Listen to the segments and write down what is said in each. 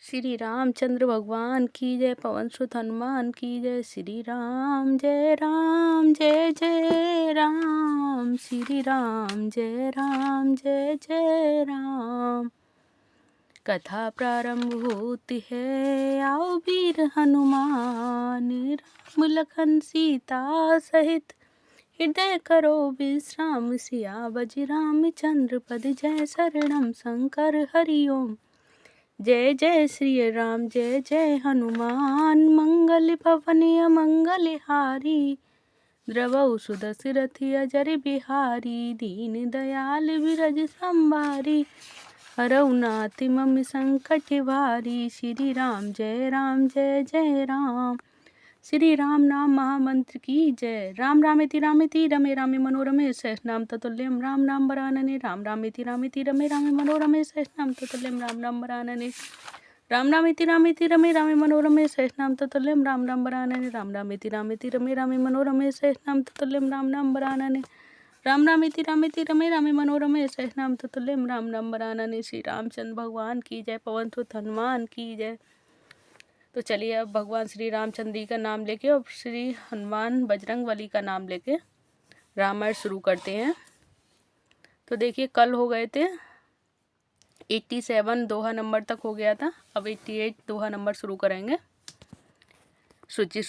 श्री रामचंद्र भगवान की जय। पवन सुत हनुमान की जय। श्री राम जय राम जय जय राम। श्री राम जय राम जय जय राम। कथा प्रारंभ होती है, आओ वीर हनुमान। राम लखन सीता सहित हृदय करो विश्राम। सिया बज रामचंद्र पद, जय शरणम शंकर हरि ओम। जय जय श्री राम जय जय हनुमान। मंगल भवन मंगल हारी, द्रवहु सुदशरथि अजर बिहारी। दीन दयाल विरज संभारी, हरऊ नाथ मम संकट भारी। श्री राम जय जय राम। श्री राम नाम महामंत्र की जय। राम रामेति रामेति रमे रामे मनोरमे सहस्रनाम ततुल्यम राम नाम वरानने। राम रामेति रामेति रमे रामे मनोरमे सहस्रनाम ततुल्यम राम नाम वरानने। राम रामेति रामेति रमे रामे मनोरमे सहस्रनाम ततुल्यम राम नाम वरानने। राम रामेति रामेति रमे रामे मनोरमे सहस्रनाम ततुल्यम राम नाम वरानने। राम रामेति रामेति रमे रामे मनोरमे सहस्रनाम ततुल्यम राम नाम वरानने। श्री रामचंद्र भगवान की जय। पवन सुत हनुमान की जय। तो चलिए अब भगवान श्री रामचंद्र जी का नाम लेके और श्री हनुमान बजरंगबली का नाम लेके रामायण शुरू करते हैं। तो देखिए कल हो गए थे 87 दोहा नंबर तक हो गया था। अब 88 दोहा नंबर शुरू करेंगे। शुचि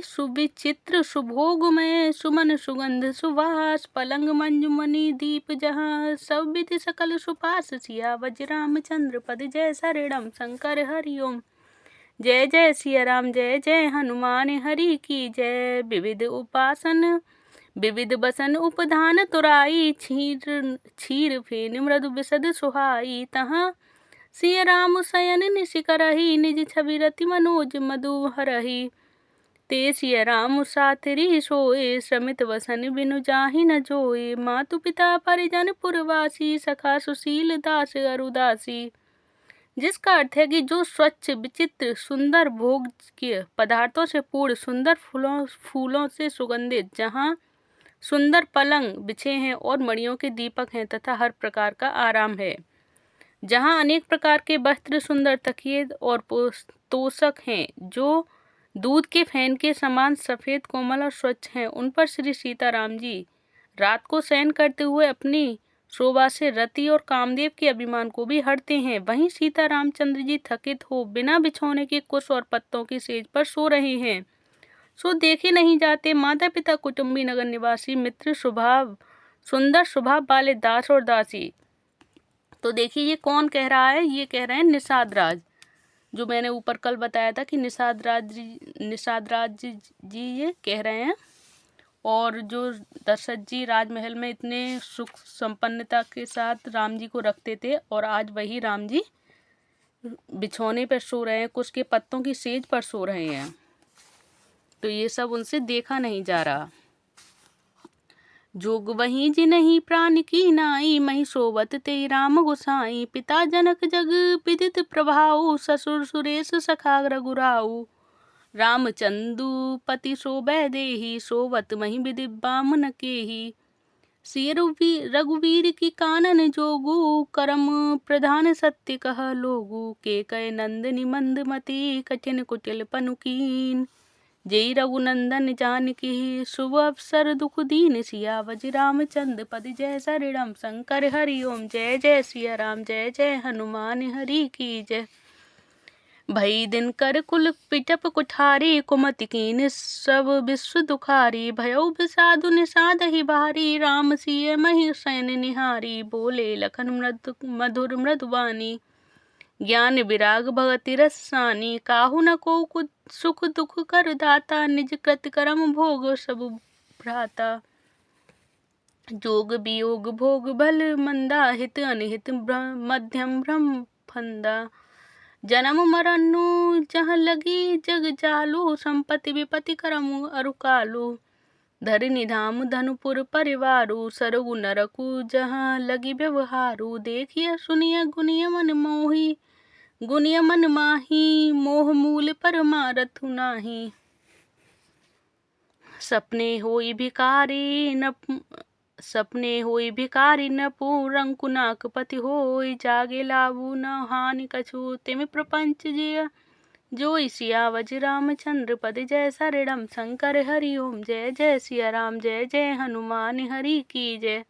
सुविचित्र सुभोगमय, सुमन सुगंध सुवास। पलंग मंजुमणि दीप जहाँ, सब विधि सकल सुपास। सिया बज रामचंद्र पद, जय शरणम शंकर हरि ओम। जय जय सिया राम जय जय हनुमान हरि की जय। विविध उपासन विविध बसन उपधान तुराई, क्षीर फेन मृदु बिसद सुहाई। तहाँ सिया राम शयन निशि करहि, निज छवि रति मनोज मधु हरहि। ते सिया राम साथरी सोए, श्रमित वसन बिनु जाहि न जोए। मातु पिता परिजन पुरवासी, सखा सुशील दास अरुदासी। जिसका अर्थ है कि जो स्वच्छ विचित्र सुंदर भोग्य पदार्थों से पूर्ण, सुंदर फूलों से सुगंधित, जहाँ सुंदर पलंग बिछे हैं और मणियों के दीपक हैं तथा हर प्रकार का आराम है, जहाँ अनेक प्रकार के वस्त्र, सुंदर तकिए और तोशक हैं जो दूध के फैन के समान सफेद कोमल और स्वच्छ हैं, उन पर श्री सीताराम जी रात को शयन करते हुए अपनी शोभा से रति और कामदेव के अभिमान को भी हरते हैं। वहीं सीता रामचंद्र जी थकित हो बिना बिछौने के कुश और पत्तों की सेज पर सो रहे हैं। सो देखे नहीं जाते माता पिता कुटुंबी नगर निवासी मित्र स्वभाव सुंदर स्वभाव वाले दास और दासी। तो देखिए ये कौन कह रहा है, ये कह रहे हैं निषाद राज, जो मैंने ऊपर कल बताया था कि निषाद राज जी ये कह रहे हैं। और जो दशरथ जी राजमहल में इतने सुख संपन्नता के साथ राम जी को रखते थे और आज वही राम जी बिछौने पर सो रहे हैं, कुछ के पत्तों की सेज पर सो रहे हैं, तो ये सब उनसे देखा नहीं जा रहा। जोग वही जिनहि प्राण की नाई, मही सोवत ते राम गोसाई। पिता जनक जग विदित प्रभाऊ, ससुर सुरेश सखा रघुराऊ। रामचंदु पति सोबै देहि, सोवत मही विधि बामन केहि। सिय रघुवीर की कानन जोगु, करम प्रधान सत्य कह लोगु। के कय नंदनी मंदमती, कठिन कुटिल पनुकीन। जय रघुनंदन जानकी, शुभ अवसर दुख दीन। सिया बज रामचंद्र पद, जय शरणम शंकर हरि ओम। जय जय सिया राम जय जय हनुमान हरि की जय। भई दिन कर कुल पिटप कुठारी, कुमति कीन सब विश्व दुखारी। भयउ विषादु निषाद ही भारी, राम सिय मही शयन निहारी। बोले लखन मधुर मृदुबानी, ज्ञान विराग भगति रसानी। काहू न को सुख दुख कर दाता, निज कृत कर्म भोग सब भ्राता। जोग वियोग भोग भल मंदा, हित अनहित मध्यम भ्रम फंदा। जन्म मरनु जहाँ लगी जग जालू, संपत्ति विपत्ति करमु अरुकालू। धरि निधाम धनुपुर परिवारू, सरगु नरकु जहाँ लगी व्यवहारू। देखिए सुनिए गुनिय मन मोही, गुनिय मन माही। मोह मूल पर मारथु नाही, सपने होई भिकारी सपने होई भिखारी न पूरंकुनाक पति होई, जागे लाभू न हानि कछु तिमि प्रपंच जिय। जोई सियावज रामचंद्र पद जय शरणम शंकर हरि ओम, जय जय सिया राम जय जय हनुमान हरि की जय।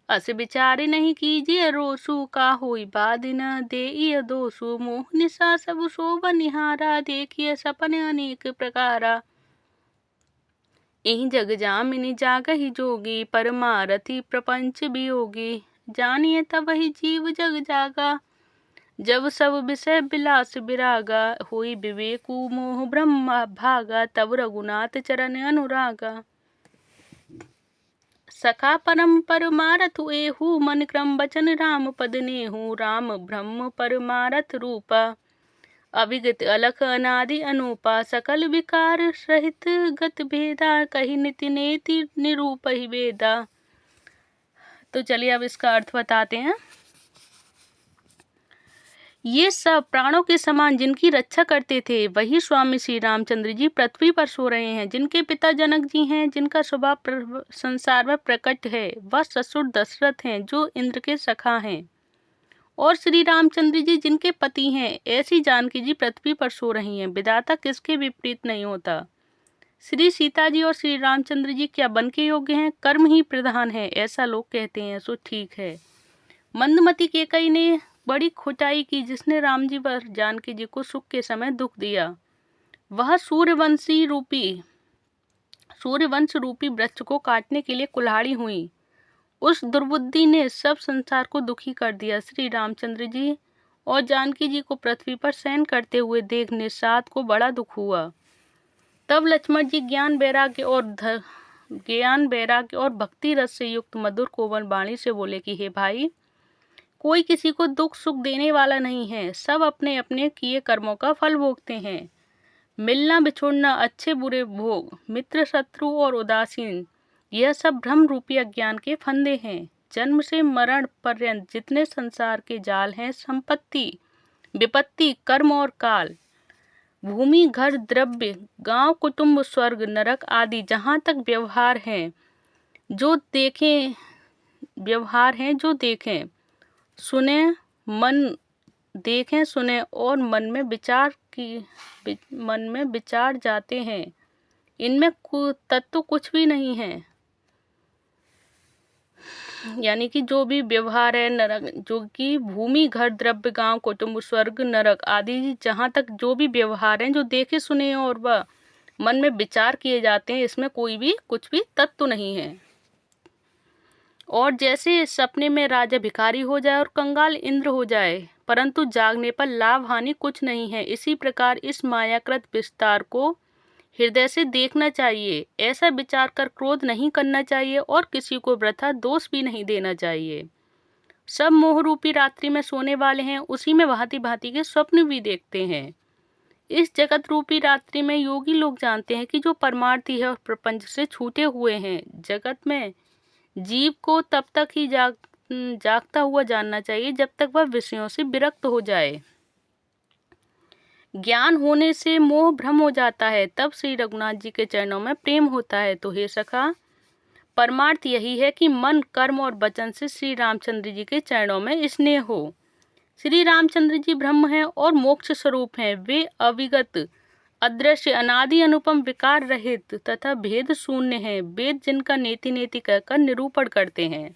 अस विचार नहीं कीजिए रोसु, का होई बाध न देइय दोसु, मोह निशा सब शोभा निहारा, देखिए सपन अनेक प्रकारा। एहि जग जामिनी जागहि जोगी, परमारथि प्रपंच वियोगी। जानिए तब ही जीव जग जागा, जब सब विषय विलास विरागा। होई विवेकु मोह ब्रह्म भागा, तब रघुनाथ चरण अनुरागा। सखा परम परमारथ एहू, मन क्रम बचन राम पद नेहू। राम ब्रह्म परमारथ रूपा, अविगत अलख अनादि अनूपा। सकल विकार रहित गत भेदा, कही निति नेति निरूप ही वेदा। तो चलिए अब इसका अर्थ बताते हैं। ये सब प्राणों के समान जिनकी रक्षा करते थे, वही स्वामी श्री रामचंद्र जी पृथ्वी पर सो रहे हैं। जिनके पिता जनक जी हैं, जिनका स्वभाव संसार में प्रकट है, वह ससुर दशरथ हैं, जो इंद्र के सखा हैं। और श्री रामचंद्र जी जिनके पति हैं, ऐसी जानकी जी पृथ्वी पर सो रही हैं। विधाता किसके विपरीत नहीं होता। श्री सीता जी और श्री रामचंद्र जी क्या बन के योग्य हैं? कर्म ही प्रधान है, ऐसा लोग कहते हैं, सो ठीक है। मंदमती केकई ने बड़ी खुटाई की, जिसने राम जी पर जानकी जी को सुख के समय दुख दिया। वह सूर्यवंश रूपी वृक्ष को काटने के लिए कुल्हाड़ी हुई। उस दुर्बुद्धि ने सब संसार को दुखी कर दिया। श्री रामचंद्र जी और जानकी जी को पृथ्वी पर शयन करते हुए देख निषाद को बड़ा दुख हुआ। तब लक्ष्मण जी ज्ञान वैराग्य और भक्ति रस से युक्त मधुर कोमल वाणी से बोले कि हे भाई, कोई किसी को दुख सुख देने वाला नहीं है। सब अपने अपने किए कर्मों का फल भोगते हैं। मिलना बिछुड़ना, अच्छे बुरे भोग, मित्र शत्रु और उदासीन, यह सब भ्रम रूपी अज्ञान के फंदे हैं। जन्म से मरण पर्यंत जितने संसार के जाल हैं, संपत्ति, विपत्ति, कर्म और काल, भूमि, घर, द्रव्य, गांव, कुटुंब, स्वर्ग, नरक आदि, जहाँ तक व्यवहार हैं जो देखें सुने, और मन में विचार जाते हैं, इनमें तत्व कुछ भी नहीं है। यानी कि जो भी व्यवहार है, नरक, जो कि भूमि, घर, द्रव्य, गांव, कुटुंब, स्वर्ग, नरक आदि, जहाँ तक जो भी व्यवहार हैं जो देखे सुने और वह मन में विचार किए जाते हैं, इसमें कोई भी कुछ भी तत्व नहीं है। और जैसे सपने में राजा भिखारी हो जाए और कंगाल इंद्र हो जाए, परंतु जागने पर लाभ हानि कुछ नहीं है, इसी प्रकार इस मायाकृत विस्तार को हृदय से देखना चाहिए। ऐसा विचार कर क्रोध नहीं करना चाहिए और किसी को वृथा दोष भी नहीं देना चाहिए। सब मोह रूपी रात्रि में सोने वाले हैं, उसी में भांति भांति के स्वप्न भी देखते हैं। इस जगत रूपी रात्रि में योगी लोग जानते हैं कि जो परमार्थी है और प्रपंच से छूटे हुए हैं। जगत में जीव को तब तक ही जागता हुआ जानना चाहिए जब तक वह विषयों से विरक्त हो जाए। ज्ञान होने से मोह भ्रम हो जाता है, तब श्री रघुनाथ जी के चरणों में प्रेम होता है। तो हे सखा, परमार्थ यही है कि मन, कर्म और वचन से श्री रामचंद्र जी के चरणों में स्नेह हो। श्री रामचंद्र जी ब्रह्म हैं और मोक्ष स्वरूप हैं। वे अविगत, अदृश्य, अनादि, अनुपम, विकार रहित तथा भेद शून्य हैं। वेद जिनका नेति नेति कहकर निरूपण करते हैं।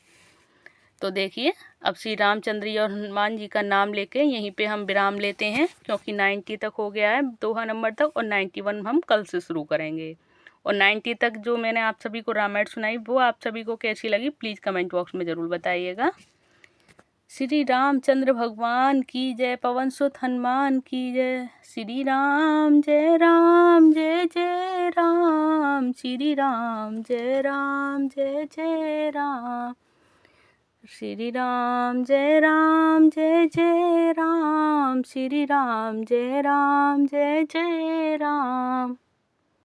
तो देखिए, अब श्री रामचंद्र जी और हनुमान जी का नाम लेके यहीं पे हम विराम लेते हैं, क्योंकि 90 तक हो गया है, दोहा नंबर तक, और 91 हम कल से शुरू करेंगे। और 90 तक जो मैंने आप सभी को रामायण सुनाई, वो आप सभी को कैसी लगी प्लीज़ कमेंट बॉक्स में ज़रूर बताइएगा। श्री रामचंद्र भगवान की जय, पवन सुत हनुमान की जय। श्री राम जय राम जय जय राम, श्री राम जय राम जय जय राम, श्री राम जय राम जय जय राम, श्री राम जय राम जय जय राम।